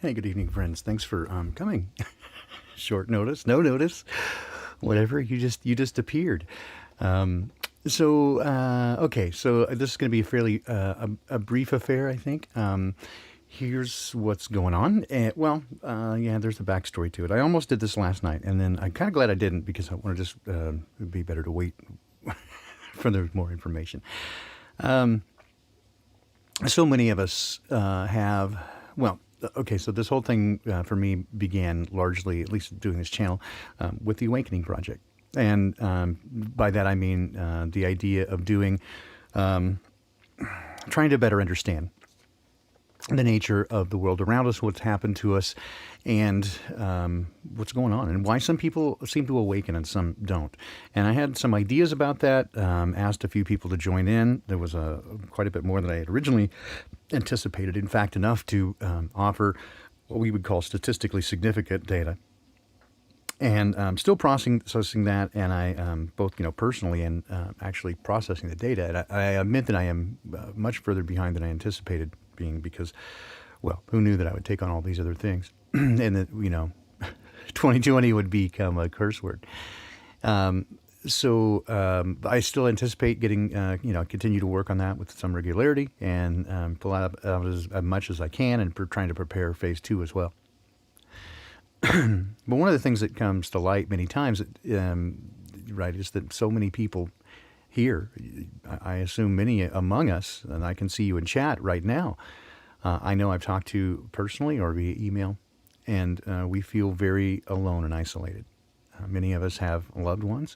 Hey, good evening, friends. Thanks for coming. Short notice, no notice, whatever. You just appeared. Um, okay. So this is going to be a fairly a brief affair, I think. Here's what's going on. Yeah, there's a backstory to it. I almost did this last night, and then I'm kind of glad I didn't because I want to just it'd be better to wait for the more information. So many of us have, well, okay, so this whole thing for me began largely, at least doing this channel, with the Awakening Project. And by that I mean the idea of doing, trying to better understand the nature of the world around us, what's happened to us, and what's going on, and why some people seem to awaken and some don't. And I had some ideas about that, asked a few people to join in. There was quite a bit more than I had originally anticipated. In fact, enough to offer what we would call statistically significant data. And I'm still processing that, and I both personally and actually processing the data. And I admit that I am much further behind than I anticipated being because, well, who knew that I would take on all these other things, and that 2020 would become a curse word. So I still anticipate getting continue to work on that with some regularity and pull out as much as I can, and trying to prepare phase 2 as well. But one of the things that comes to light many times, right, is that so many people here, I assume many among us, and I can see you in chat right now, I know I've talked to personally or via email, and we feel very alone and isolated. Many of us have loved ones,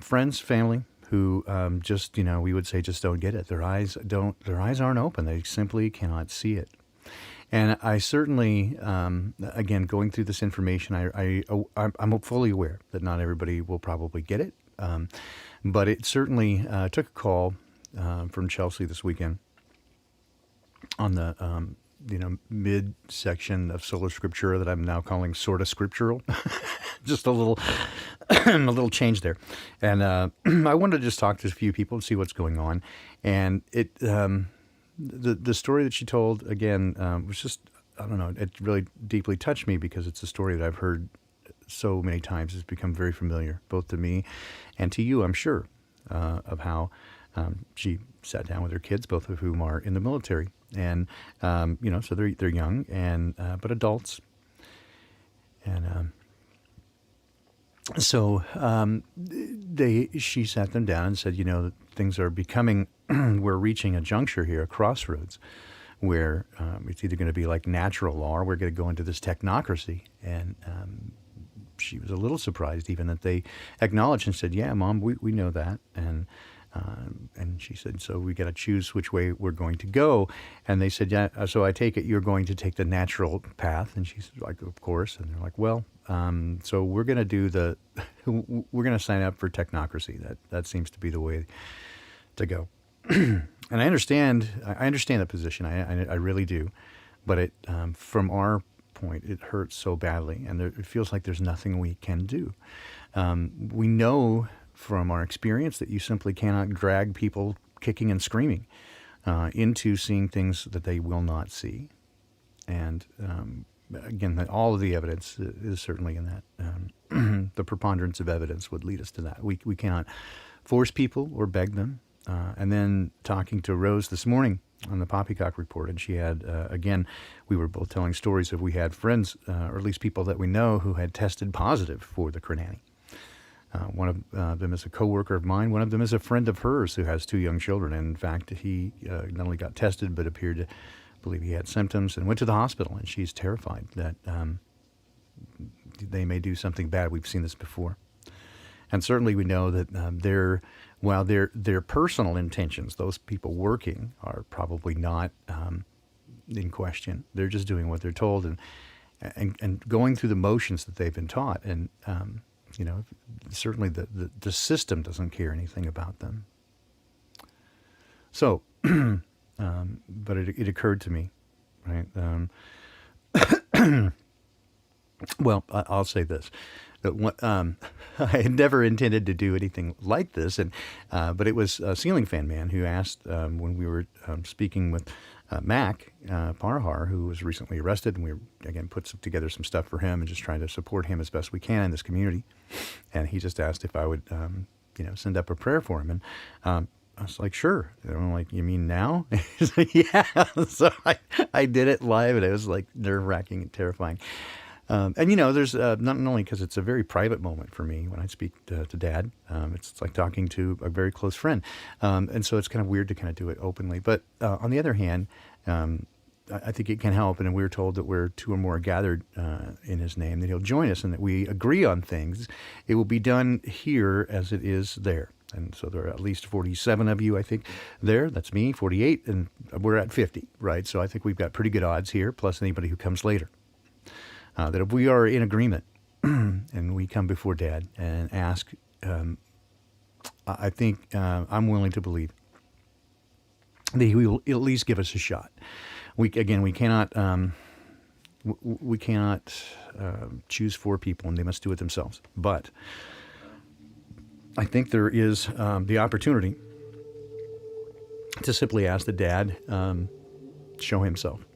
friends, family, who just, we would say just don't get it. Their eyes aren't open. They simply cannot see it. And I certainly, again, going through this information, I'm fully aware that not everybody will probably get it. But it certainly took a call from Chelsea this weekend on the mid section of Sola Scriptura that I'm now calling sorta scriptural. Just a little a little change there. And I wanted to just talk to a few people and see what's going on. And it the story that she told again was just, I don't know, it really deeply touched me because it's a story that I've heard so many times. It's become very familiar, both to me and to you, I'm sure, of how she sat down with her kids, both of whom are in the military, and so they're young and but adults, and she sat them down and said, things are becoming, we're reaching a juncture here, a crossroads, where it's either going to be like natural law or we're going to go into this technocracy. And she was a little surprised even that they acknowledged and said, yeah, Mom, we know that. And she said, so we got to choose which way we're going to go. And they said, yeah, so I take it you're going to take the natural path. And she's like, of course. And they're like, well, so we're going to we're going to sign up for technocracy. That seems to be the way to go. And I understand the position. I really do. But it, from our point, it hurts so badly, and it feels like there's nothing we can do. We know from our experience that you simply cannot drag people kicking and screaming into seeing things that they will not see. And again, all of the evidence is certainly in that. The preponderance of evidence would lead us to that. We cannot force people or beg them. And then talking to Rose this morning on the Poppycock Report, and she had, again, we were both telling stories of we had friends, or at least people that we know, who had tested positive for the Crenani. One of them is a coworker of mine. One of them is a friend of hers who has 2 young children. And in fact, he not only got tested, but appeared to believe he had symptoms and went to the hospital. And she's terrified that they may do something bad. We've seen this before. And certainly we know that while their personal intentions, those people working, are probably not in question. They're just doing what they're told and going through the motions that they've been taught. And certainly the system doesn't care anything about them. So, but it occurred to me, right? Well, I'll say this. that I had never intended to do anything like this, and but it was a ceiling fan man who asked when we were speaking with Mac Parhar, who was recently arrested, and we again put together some stuff for him and just trying to support him as best we can in this community. And he just asked if I would, send up a prayer for him, and I was like, sure. And I'm like, you mean now? He's like, yeah. So I did it live, and it was like nerve-wracking and terrifying. And there's not only because it's a very private moment for me when I speak to Dad. It's like talking to a very close friend, and so it's kind of weird to kind of do it openly. But on the other hand, I think it can help. And we were told that where two or more are gathered in His name, that He'll join us, and that we agree on things. It will be done here as it is there. And so there are at least 47 of you, I think, there. That's me, 48, and we're at 50, right? So I think we've got pretty good odds here, plus anybody who comes later. That if we are in agreement and we come before Dad and ask, I think I'm willing to believe that He will at least give us a shot. We cannot choose for people, and they must do it themselves. But I think there is the opportunity to simply ask the Dad show Himself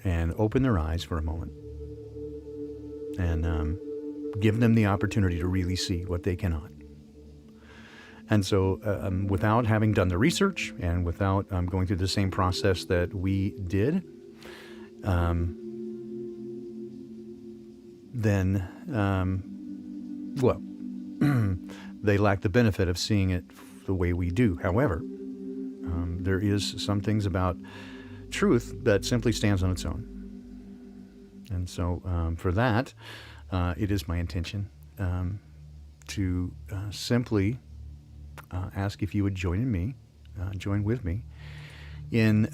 and open their eyes for a moment, and give them the opportunity to really see what they cannot. And so without having done the research and without going through the same process that we did, then, they lack the benefit of seeing it the way we do. However, there is some things about truth that simply stands on its own. And so for that, it is my intention to simply ask if you would join with me in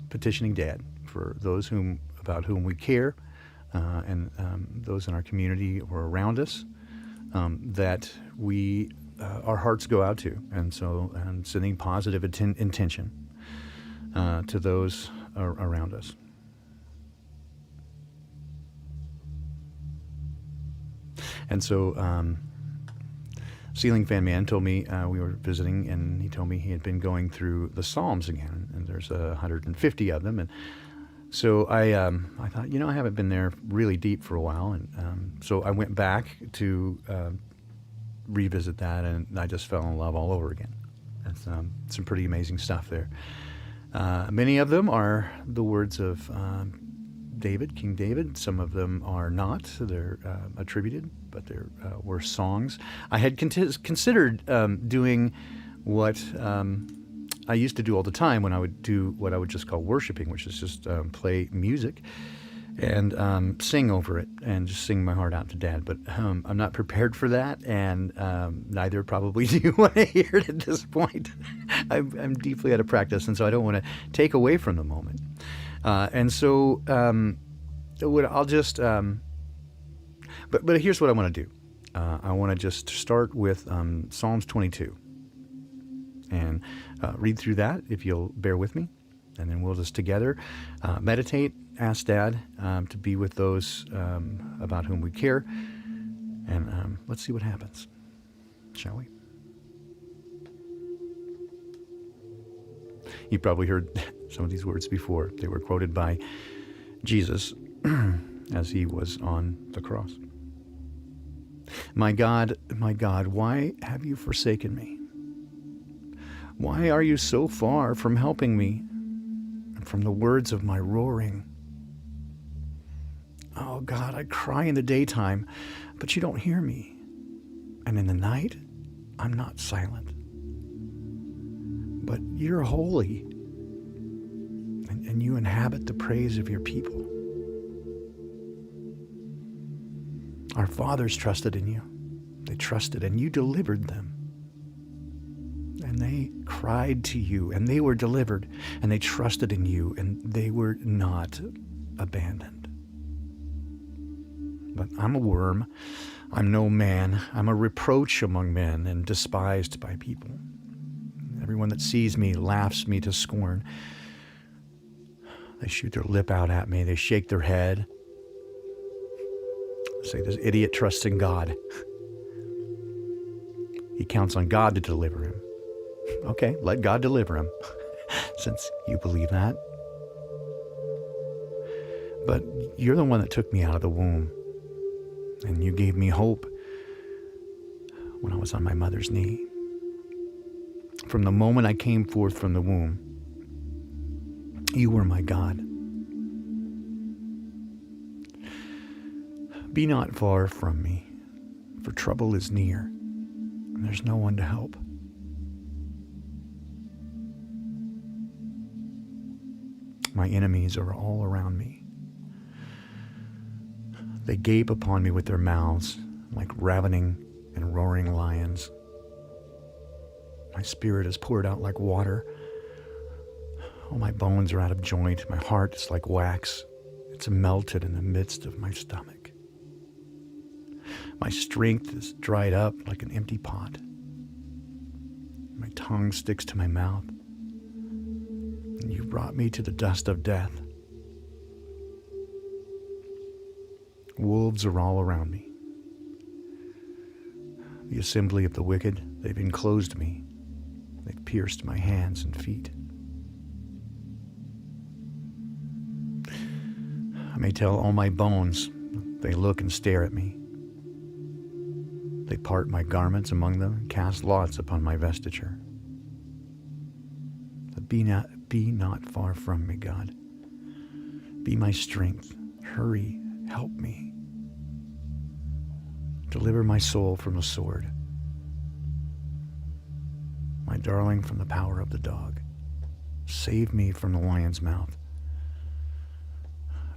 petitioning Dad for those about whom we care, and those in our community or around us that our hearts go out to. And so sending positive intention to those around us. And so Ceiling Fan Man told me, we were visiting, and he told me he had been going through the Psalms again, and there's 150 of them. And so I thought, I haven't been there really deep for a while. And so I went back to revisit that, and I just fell in love all over again. It's some pretty amazing stuff there. Many of them are the words of King David. Some of them are not. They're attributed, but they were songs. I had considered doing what I used to do all the time when I would do what I would just call worshiping, which is just play music and sing over it and just sing my heart out to Dad. But I'm not prepared for that, and neither probably do you want to hear it at this point. I'm deeply out of practice, and so I don't want to take away from the moment. And so I'll just, but here's what I want to do. I want to just start with Psalms 22 and read through that, if you'll bear with me. And then we'll just together meditate, ask Dad to be with those about whom we care. And let's see what happens, shall we? You probably heard some of these words before. They were quoted by Jesus as He was on the cross. My God, why have you forsaken me? Why are you so far from helping me and from the words of my roaring? Oh God, I cry in the daytime, but you don't hear me. And in the night, I'm not silent. But you're holy, and you inhabit the praise of your people. Our fathers trusted in you. They trusted, and you delivered them. And they cried to you, and they were delivered, and they trusted in you, and they were not abandoned. But I'm a worm. I'm no man. I'm a reproach among men and despised by people. Everyone that sees me laughs me to scorn. They shoot their lip out at me. They shake their head. Say, this idiot trusts in God. He counts on God to deliver him. Okay, let God deliver him, since you believe that. But you're the one that took me out of the womb, and you gave me hope when I was on my mother's knee. From the moment I came forth from the womb, you were my God. Be not far from me, for trouble is near, and there's no one to help. My enemies are all around me. They gape upon me with their mouths like ravening and roaring lions. My spirit is poured out like water. All my bones are out of joint. My heart is like wax. It's melted in the midst of my stomach. My strength is dried up like an empty pot. My tongue sticks to my mouth. And you brought me to the dust of death. Wolves are all around me. The assembly of the wicked, they've enclosed me. They've pierced my hands and feet. I may tell all my bones, they look and stare at me. They part my garments among them and cast lots upon my vesture. But be not far from me, God. Be my strength. Hurry, help me. Deliver my soul from the sword, my darling from the power of the dog. Save me from the lion's mouth,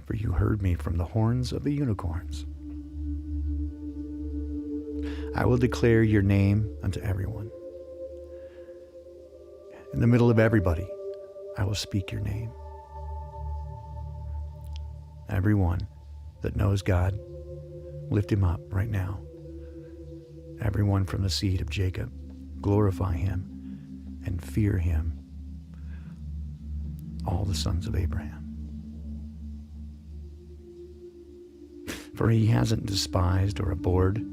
for you heard me from the horns of the unicorns. I will declare your name unto everyone. In the middle of everybody, I will speak your name. Everyone that knows God, lift him up right now. Everyone from the seed of Jacob, glorify him and fear him. All the sons of Abraham. For he hasn't despised or abhorred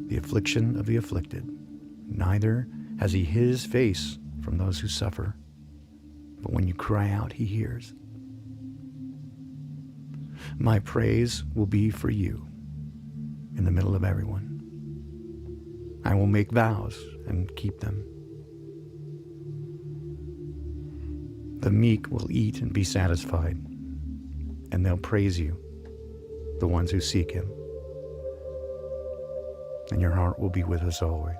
the affliction of the afflicted, neither has he hid his face from those who suffer. But when you cry out, he hears. My praise will be for you in the middle of everyone. I will make vows and keep them. The meek will eat and be satisfied, and they'll praise you, the ones who seek him. And your heart will be with us always.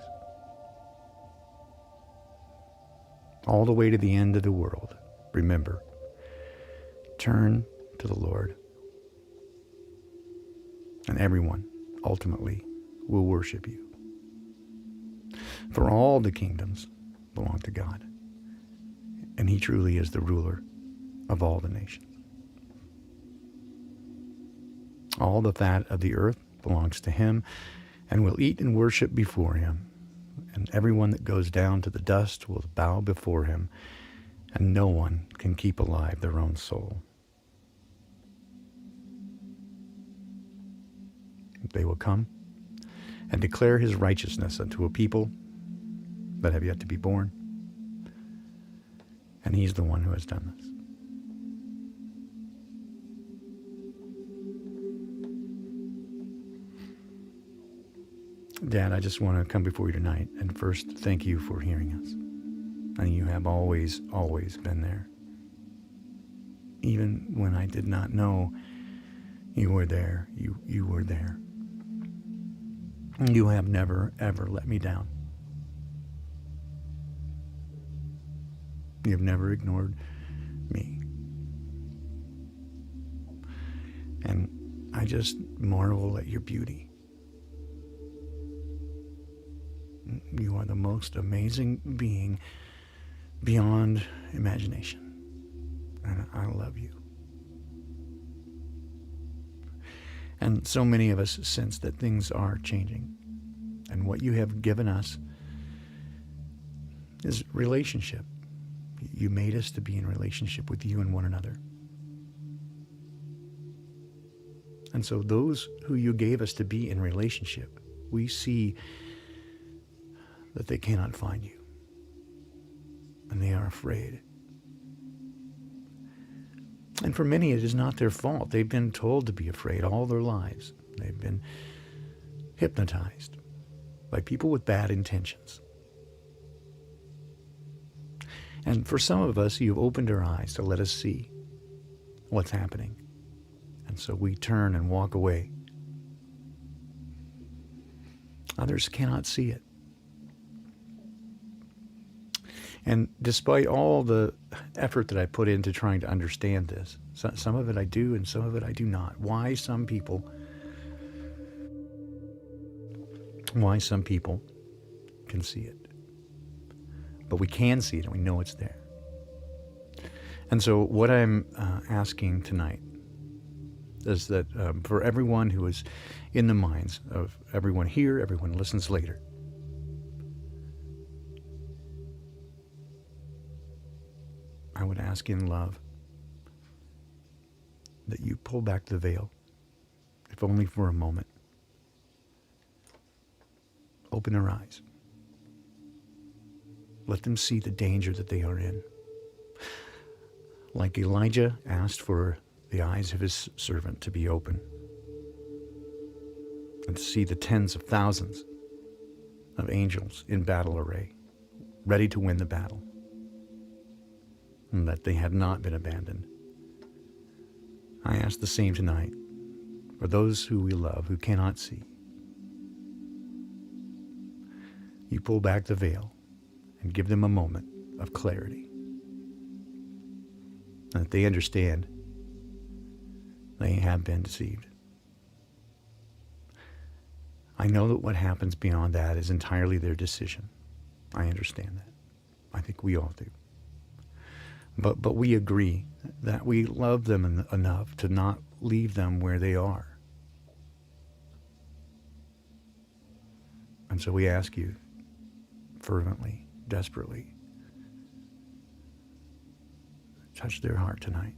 All the way to the end of the world, remember, turn to the Lord, and everyone ultimately will worship you. For all the kingdoms belong to God, and he truly is the ruler of all the nations. All the fat of the earth belongs to him, and will eat and worship before him. And everyone that goes down to the dust will bow before him, and no one can keep alive their own soul. They will come and declare his righteousness unto a people that have yet to be born. And he's the one who has done this. Dad, I just want to come before you tonight and first thank you for hearing us. And you have always, always been there. Even when I did not know you were there, you were there. You have never, ever let me down. You have never ignored me. And I just marvel at your beauty. You are the most amazing being beyond imagination. And I love you. And so many of us sense that things are changing. And what you have given us is relationship. You made us to be in relationship with you and one another. And so those who you gave us to be in relationship, we see that they cannot find you. And they are afraid. And for many, it is not their fault. They've been told to be afraid all their lives. They've been hypnotized by people with bad intentions. And for some of us, you've opened our eyes to let us see what's happening. And so we turn and walk away. Others cannot see it. And despite all the effort that I put into trying to understand this, some of it I do and some of it I do not. Why some people can see it. But we can see it and we know it's there. And so what I'm asking tonight is that for everyone who is in the minds of everyone here, everyone who listens later, I would ask in love that you pull back the veil, if only for a moment. Open their eyes. Let them see the danger that they are in. Like Elijah asked for the eyes of his servant to be open and to see the tens of thousands of angels in battle array, ready to win the battle, and that they had not been abandoned. I ask the same tonight for those who we love who cannot see. You pull back the veil and give them a moment of clarity, and that they understand they have been deceived. I know that what happens beyond that is entirely their decision. I understand that. I think we all do. But we agree that we love them enough to not leave them where they are. And so we ask you fervently, desperately, touch their heart tonight.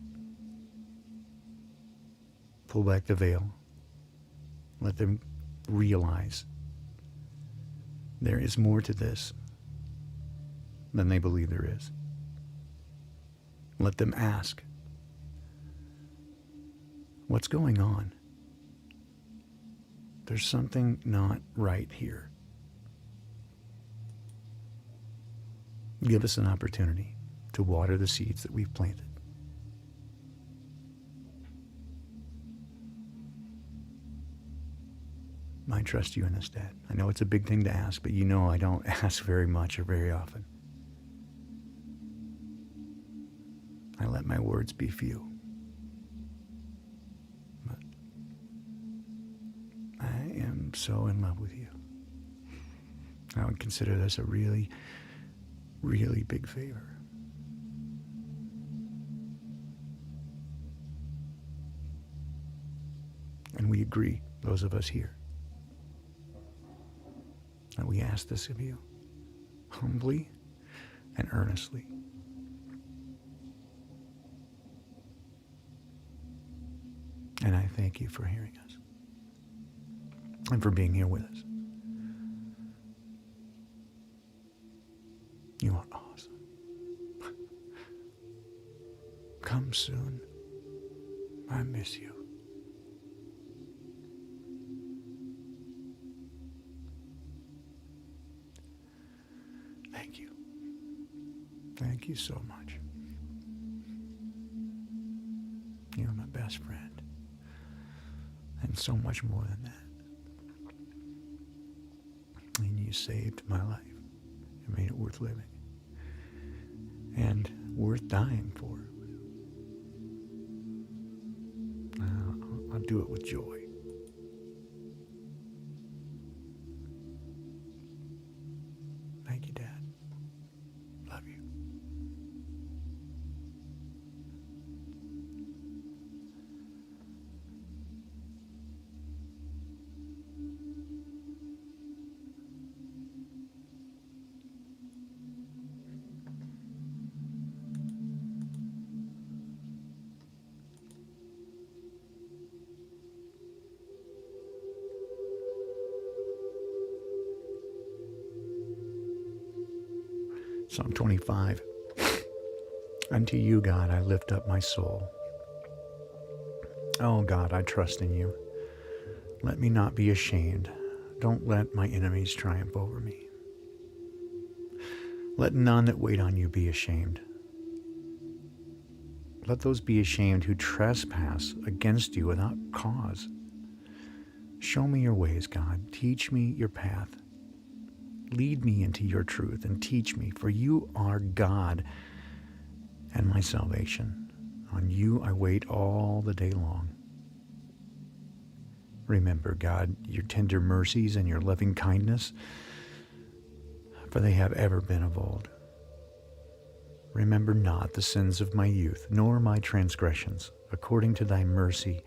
Pull back the veil. Let them realize there is more to this than they believe there is. Let them ask, what's going on? There's something not right here. Give us an opportunity to water the seeds that we've planted. I trust you in this, Dad. I know it's a big thing to ask, but you know I don't ask very much or very often. I let my words be few. But I am so in love with you. I would consider this a really, really big favor. And we agree, those of us here, that we ask this of you, humbly and earnestly. And I thank you for hearing us and for being here with us. You are awesome. Come soon. I miss you. Thank you. Thank you so much. You're my best friend. And so much more than that. And you saved my life. You made it worth living. And worth dying for. I'll do it with joy. Thank you, Dad. Love you. Psalm 25. Unto you, God, I lift up my soul. Oh, God, I trust in you. Let me not be ashamed. Don't let my enemies triumph over me. Let none that wait on you be ashamed. Let those be ashamed who trespass against you without cause. Show me your ways, God. Teach me your path. Lead me into your truth and teach me, for you are God and my salvation. On you I wait all the day long. Remember, God, your tender mercies and your loving kindness, for they have ever been of old. Remember not the sins of my youth, nor my transgressions. According to thy mercy,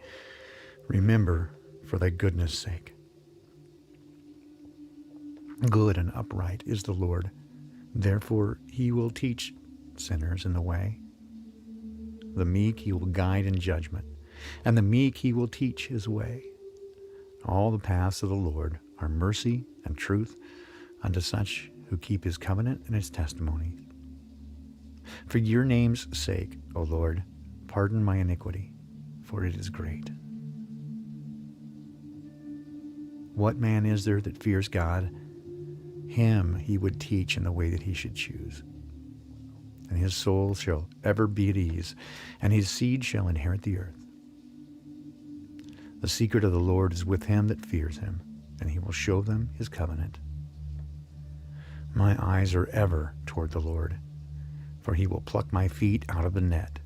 remember for thy goodness' sake. Good and upright is the Lord. Therefore he will teach sinners in the way. The meek he will guide in judgment, and the meek he will teach his way. All the paths of the Lord are mercy and truth unto such who keep his covenant and his testimonies. For your name's sake, O Lord, pardon my iniquity, for it is great. What man is there that fears God? Him he would teach in the way that he should choose. And his soul shall ever be at ease, and his seed shall inherit the earth. The secret of the Lord is with him that fears him, and he will show them his covenant. My eyes are ever toward the Lord, for he will pluck my feet out of the net.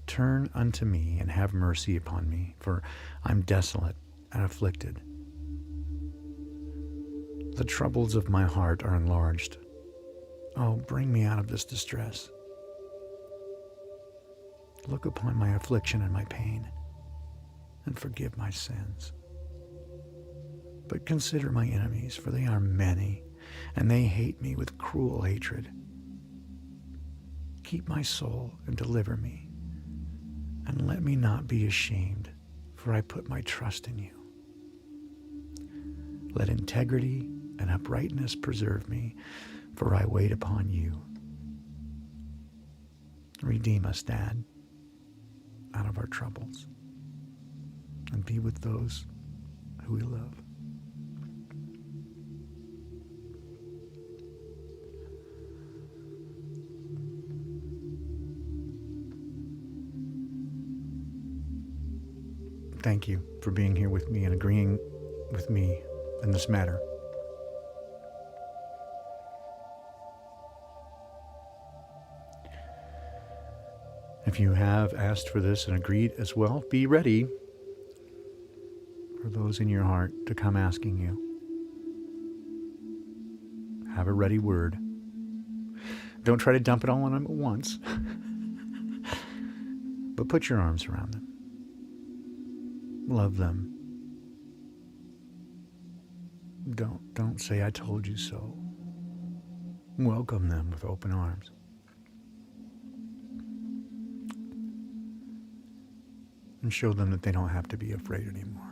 Turn unto me and have mercy upon me, for I'm desolate and afflicted. The troubles of my heart are enlarged. Oh, bring me out of this distress. Look upon my affliction and my pain, and forgive my sins. But consider my enemies, for they are many, and they hate me with cruel hatred. Keep my soul and deliver me, and let me not be ashamed, for I put my trust in you. Let integrity and uprightness preserve me, for I wait upon you. Redeem us, Dad, out of our troubles, and be with those who we love. Thank you for being here with me and agreeing with me in this matter. If you have asked for this and agreed as well, be ready for those in your heart to come asking you. Have a ready word. Don't try to dump it all on them at once, but put your arms around them. Love them. Don't say I told you so. Welcome them with open arms. And show them that they don't have to be afraid anymore.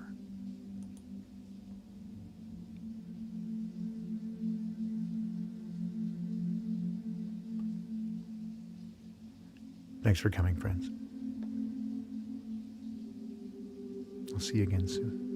Thanks for coming, friends. I'll see you again soon.